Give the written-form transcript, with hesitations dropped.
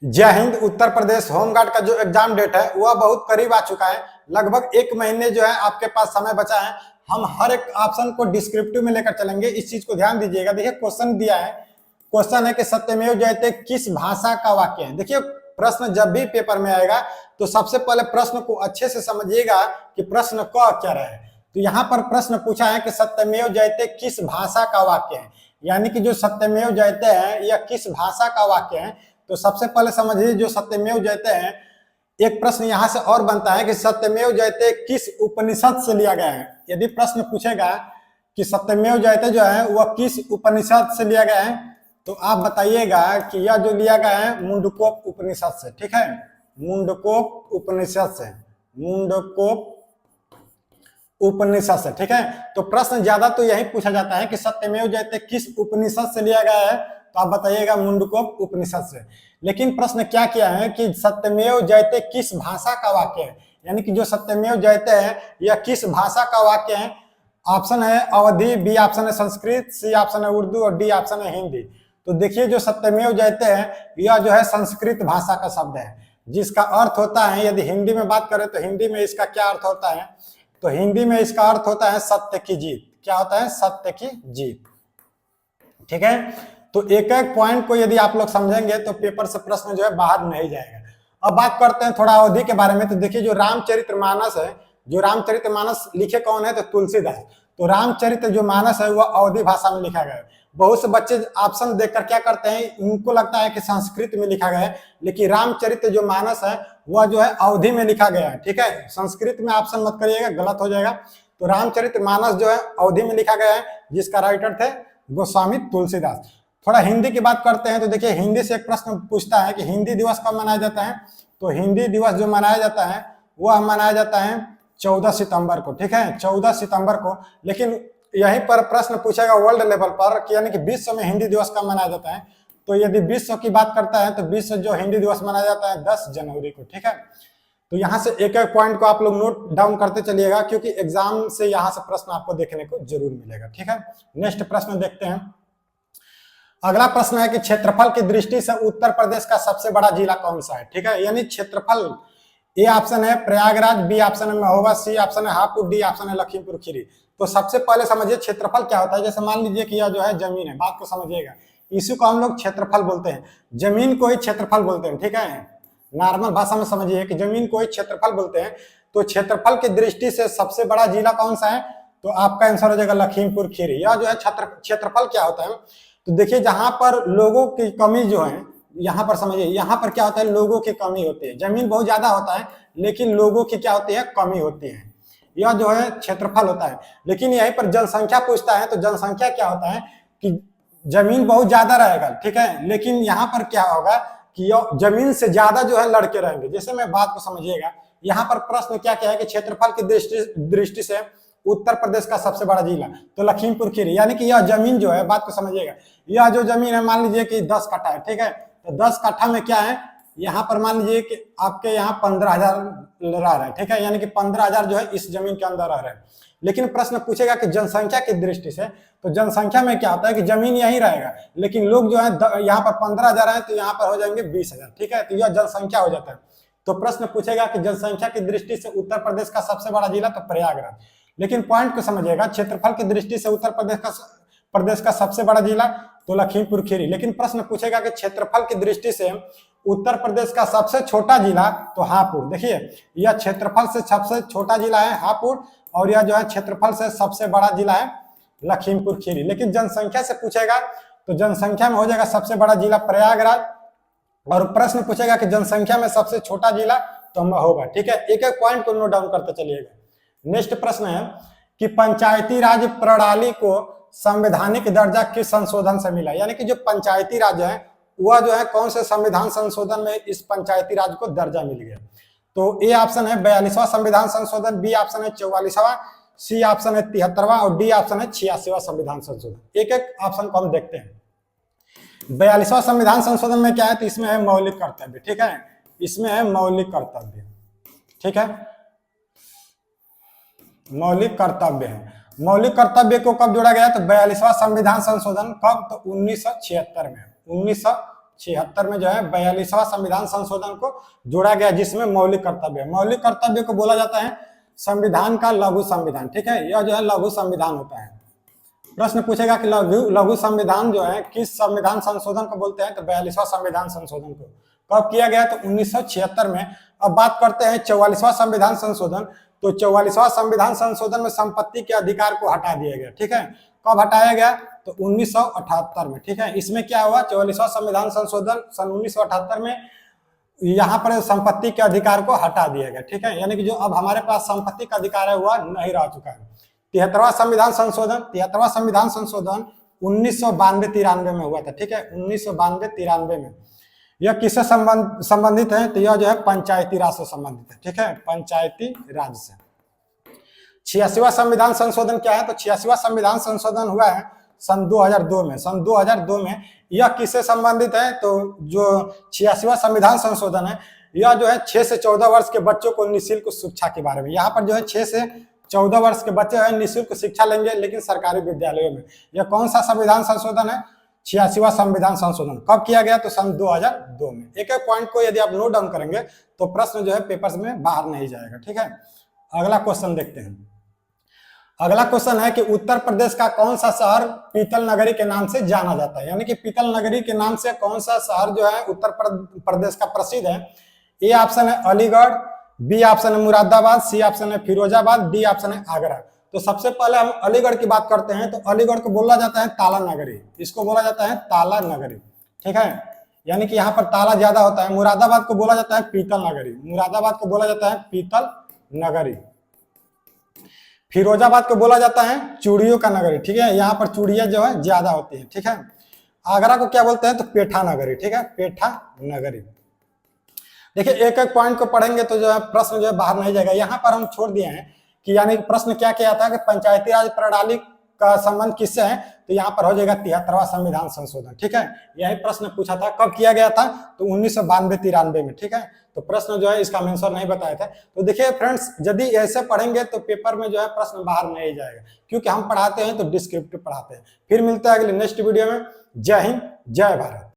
जय हिंद। उत्तर प्रदेश होमगार्ड का जो एग्जाम डेट है वह बहुत करीब आ चुका है। लगभग एक महीने जो है आपके पास समय बचा है। हम हर एक ऑप्शन को डिस्क्रिप्टिव में लेकर चलेंगे, इस चीज को ध्यान दीजिएगा। देखिए क्वेश्चन दिया है, क्वेश्चन है कि सत्यमेव जयते किस भाषा का वाक्य है। देखिए प्रश्न जब भी पेपर में आएगा तो सबसे पहले प्रश्न को अच्छे से समझिएगा कि प्रश्न क क्या रहे। तो यहाँ पर प्रश्न पूछा है कि सत्यमेव जयते किस भाषा का वाक्य है, यानी कि जो सत्यमेव जयते है यह किस भाषा का वाक्य है। तो सबसे पहले समझिए जो सत्यमेव जयते हैं, एक प्रश्न यहां से और बनता है कि सत्यमेव जयते किस उपनिषद से लिया गया है। यदि प्रश्न पूछेगा कि सत्यमेव जयते जो है वह किस उपनिषद से लिया गया है, तो आप बताइएगा कि यह जो लिया गया है मुंडकोप उपनिषद से। ठीक है, मुंडकोप उपनिषद से, मुंडकोप उपनिषद से। ठीक है, तो प्रश्न ज्यादा तो यही पूछा जाता है कि सत्यमेव जयते किस उपनिषद से लिया गया है, तो आप बताइएगा मुंडकोप उपनिषद से। लेकिन प्रश्न क्या किया है कि सत्यमेव जयते किस भाषा का वाक्य है, यानी कि जो सत्यमेव जयते है यह किस भाषा का वाक्य है। ऑप्शन है अवधी, बी ऑप्शन है संस्कृत, सी ऑप्शन है उर्दू और डी ऑप्शन है हिंदी। तो देखिए जो सत्यमेव जयते है यह जो है संस्कृत भाषा का शब्द है, जिसका अर्थ होता है, यदि हिंदी में बात करें तो हिंदी में इसका क्या अर्थ होता है, तो हिंदी में इसका अर्थ होता है सत्य की जीत। क्या होता है? सत्य की जीत। ठीक है, तो एक एक पॉइंट को यदि आप लोग समझेंगे तो पेपर से प्रश्न जो है बाहर नहीं जाएगा। अब बात करते हैं थोड़ा अवधि के बारे में। तो देखिए जो रामचरितमानस है, जो रामचरितमानस लिखे कौन है, तो तुलसीदास। तो रामचरित जो मानस है वह अवधी भाषा में लिखा गया है। बहुत से बच्चे ऑप्शन देखकर क्या करते हैं, उनको लगता है कि संस्कृत में लिखा गया है, लेकिन रामचरित जो मानस है वह जो है अवधी में लिखा गया है। ठीक है, संस्कृत में ऑप्शन मत करिएगा, गलत हो जाएगा। तो रामचरित मानस जो है अवधी में लिखा गया है, जिसका राइटर थे गोस्वामी तुलसीदास। थोड़ा हिंदी की बात करते हैं। तो देखिए हिंदी से एक प्रश्न पूछता है कि हिंदी दिवस कब मनाया जाता है। तो हिंदी दिवस जो मनाया जाता है वह मनाया जाता है 14 सितंबर को। ठीक है, 14 सितंबर को। लेकिन यहीं पर प्रश्न पूछेगा वर्ल्ड लेवल पर कि यानी कि विश्व में हिंदी दिवस कब मनाया जाता है। तो यदि विश्व की बात करता है तो विश्व जो हिंदी दिवस मनाया जाता है 10 जनवरी को। ठीक है, तो यहाँ से एक एक पॉइंट को आप लोग नोट डाउन करते चलिएगा, क्योंकि एग्जाम से यहाँ से प्रश्न आपको देखने को जरूर मिलेगा। ठीक है, नेक्स्ट प्रश्न देखते हैं। अगला प्रश्न है कि क्षेत्रफल की दृष्टि से उत्तर प्रदेश का सबसे बड़ा जिला कौन सा है। ठीक है, यानी क्षेत्रफल, ए ऑप्शन है प्रयागराज, बी ऑप्शन है महोबा, सी ऑप्शन है हापुड़, डी ऑप्शन है लखीमपुर खीरी। तो सबसे पहले समझिए क्षेत्रफल क्या होता है। जैसे मान लीजिए कि यह जो है जमीन है, बात को समझिएगा, इसी को हम लोग क्षेत्रफल बोलते हैं, जमीन को ही क्षेत्रफल बोलते हैं। ठीक है, नॉर्मल भाषा में समझिए कि जमीन को ही क्षेत्रफल बोलते हैं। तो क्षेत्रफल की दृष्टि से सबसे बड़ा जिला कौन सा है, तो आपका आंसर हो जाएगा लखीमपुर खीरी। यह जो है क्षेत्रफल क्या होता है, तो देखिए जहां पर लोगों की कमी जो है, यहाँ पर समझिए, यहाँ पर क्या होता है, लोगों की कमी होती है। जमीन बहुत ज्यादा होता है लेकिन लोगों की क्या होती है, कमी होती है। यह जो है क्षेत्रफल होता है। लेकिन यहीं पर जनसंख्या पूछता है, तो जनसंख्या क्या होता है कि जमीन बहुत ज्यादा रहेगा। ठीक है, लेकिन यहाँ पर क्या होगा कि जमीन से ज्यादा जो है लड़के रहेंगे। जैसे मैं बात को समझिएगा, यहाँ पर प्रश्न क्या क्या है कि क्षेत्रफल की दृष्टि से उत्तर प्रदेश का सबसे बड़ा जिला, तो लखीमपुर खीरी। यानी कि यह जमीन जो है, बात को समझिएगा, यह जो जमीन है मान लीजिए कि 10 कट्ठा है। ठीक है, तो 10 कट्ठा में क्या है, यहाँ पर मान लीजिए कि आपके यहाँ 15,000 रह रहे हैं। ठीक है, यानी कि 15,000 जो है इस जमीन के अंदर रह रहे हैं। लेकिन प्रश्न पूछेगा कि जनसंख्या की दृष्टि से, तो जनसंख्या में क्या होता है कि जमीन यही रहेगा, लेकिन लोग जो है यहाँ पर 15,000 है तो यहाँ पर हो जाएंगे 20,000। ठीक है, तो यह जनसंख्या हो जाता है। तो प्रश्न पूछेगा कि जनसंख्या की दृष्टि से उत्तर प्रदेश का सबसे बड़ा जिला, तो प्रयागराज। लेकिन पॉइंट को समझिएगा, क्षेत्रफल की दृष्टि से उत्तर प्रदेश का सबसे बड़ा जिला तो लखीमपुर खीरी। लेकिन प्रश्न पूछेगा कि क्षेत्रफल की दृष्टि से उत्तर प्रदेश का सबसे छोटा जिला, तो हापुड़। देखिए यह क्षेत्रफल से सबसे छोटा जिला है हापुड़, और यह जो है क्षेत्रफल से सबसे बड़ा जिला है लखीमपुर खीरी। लेकिन जनसंख्या से पूछेगा तो जनसंख्या में हो जाएगा सबसे बड़ा जिला प्रयागराज, और प्रश्न पूछेगा कि जनसंख्या में सबसे छोटा जिला तो महोबा। ठीक है, एक एक पॉइंट को नोट डाउन करते चलिएगा। नेक्स्ट प्रश्न है कि पंचायती राज प्रणाली को संवैधानिक दर्जा किस संशोधन से मिला। यानी कि जो पंचायती राज है वह जो है कौन से संविधान संशोधन में इस पंचायती राज को दर्जा मिल गया। तो ए ऑप्शन है 42वां संविधान संशोधन, बी ऑप्शन है 44वां, सी ऑप्शन है 73वां और डी ऑप्शन है 86वां संविधान संशोधन। एक एक ऑप्शन को हम देखते हैं। 42वां संविधान संशोधन में क्या है, तो इसमें है मौलिक कर्तव्य। ठीक है, इसमें है मौलिक कर्तव्य। ठीक है, मौलिक कर्तव्य है। मौलिक कर्तव्य को कब जोड़ा गया, तो 42वां संविधान संशोधन कब, तो 1976 में, 1976 में जो है 42वां संविधान संशोधन को जोड़ा गया, जिसमें मौलिक कर्तव्य को बोला जाता है संविधान का लघु संविधान। ठीक है, यह जो है लघु संविधान होता है। प्रश्न पूछेगा कि लघु संविधान जो है किस संविधान संशोधन को बोलते हैं, तो 42वां संविधान संशोधन को। कब किया गया, तो 1976 में। अब बात करते हैं 44वां संविधान संशोधन। तो 44वां संविधान संशोधन में संपत्ति के अधिकार को हटा दिया गया। ठीक है, कब हटाया गया, तो 1978 में। ठीक है, इसमें क्या हुआ, 44वां संविधान संशोधन सन 1978 में यहाँ पर संपत्ति के अधिकार को हटा दिया गया। ठीक है, यानी कि जो अब हमारे पास संपत्ति का अधिकार है वह नहीं रह चुका है। 73वां संविधान संशोधन 1992-93 में हुआ था। ठीक है, 1992-93 में। यह किससे संबंधित है, तो यह जो है पंचायती राज से संबंधित है। ठीक है, पंचायती राज से। 86वां संविधान संशोधन क्या है, तो 86वां संविधान संशोधन हुआ है सन 2002 में। सन 2002 में यह किससे संबंधित है, तो जो 86वां संविधान संशोधन है यह जो है 6 से 14 वर्ष के बच्चों को निःशुल्क शिक्षा के बारे में। यहाँ पर जो है 6 से 14 वर्ष के बच्चे हैं निःशुल्क शिक्षा लेंगे, लेकिन सरकारी विद्यालयों में। यह कौन सा संविधान संशोधन है, 86वां संविधान संशोधन। कब किया गया, तो सन 2002 में। एक एक पॉइंट को यदि आप नोट डाउन करेंगे तो प्रश्न जो है पेपर्स में बाहर नहीं जाएगा। ठीक है, अगला क्वेश्चन देखते हैं। अगला क्वेश्चन है कि उत्तर प्रदेश का कौन सा शहर पीतल नगरी के नाम से जाना जाता है, यानी कि पीतल नगरी के नाम से कौन सा शहर जो है उत्तर प्रदेश का प्रसिद्ध है। ए ऑप्शन है अलीगढ़, बी ऑप्शन है मुरादाबाद, सी ऑप्शन है फिरोजाबाद, डी ऑप्शन है आगरा। तो सबसे पहले हम अलीगढ़ की बात करते हैं। तो अलीगढ़ को बोला जाता है ताला नगरी, इसको बोला जाता है ताला नगरी। ठीक है, यानी कि यहाँ पर ताला ज्यादा होता है। मुरादाबाद को बोला जाता है पीतल नगरी, मुरादाबाद को बोला जाता है पीतल नगरी। फिरोजाबाद को बोला जाता है चूड़ियों का नगरी। ठीक है, यहाँ पर चूड़ियां जो है ज्यादा होती है। ठीक है, आगरा को क्या बोलते हैं, तो पेठा नगरी। ठीक है, पेठा नगरी। देखिए एक एक पॉइंट को पढ़ेंगे तो जो है प्रश्न जो है बाहर नहीं जाएगा। यहाँ पर हम छोड़ दिए हैं कि यानी प्रश्न क्या किया था कि पंचायती राज प्रणाली का संबंध किससे है, तो यहाँ पर हो जाएगा 73वां संविधान संशोधन। ठीक है, यही प्रश्न पूछा था। कब किया गया था, तो 1992-93 में। ठीक है, तो प्रश्न जो है इसका आंसर नहीं बताया था। तो देखिए फ्रेंड्स, यदि ऐसे पढ़ेंगे तो पेपर में जो है प्रश्न बाहर नहीं जाएगा, क्योंकि हम पढ़ाते हैं तो डिस्क्रिप्टिव पढ़ाते हैं। फिर मिलता है अगले नेक्स्ट वीडियो में। जय हिंद, जय भारत।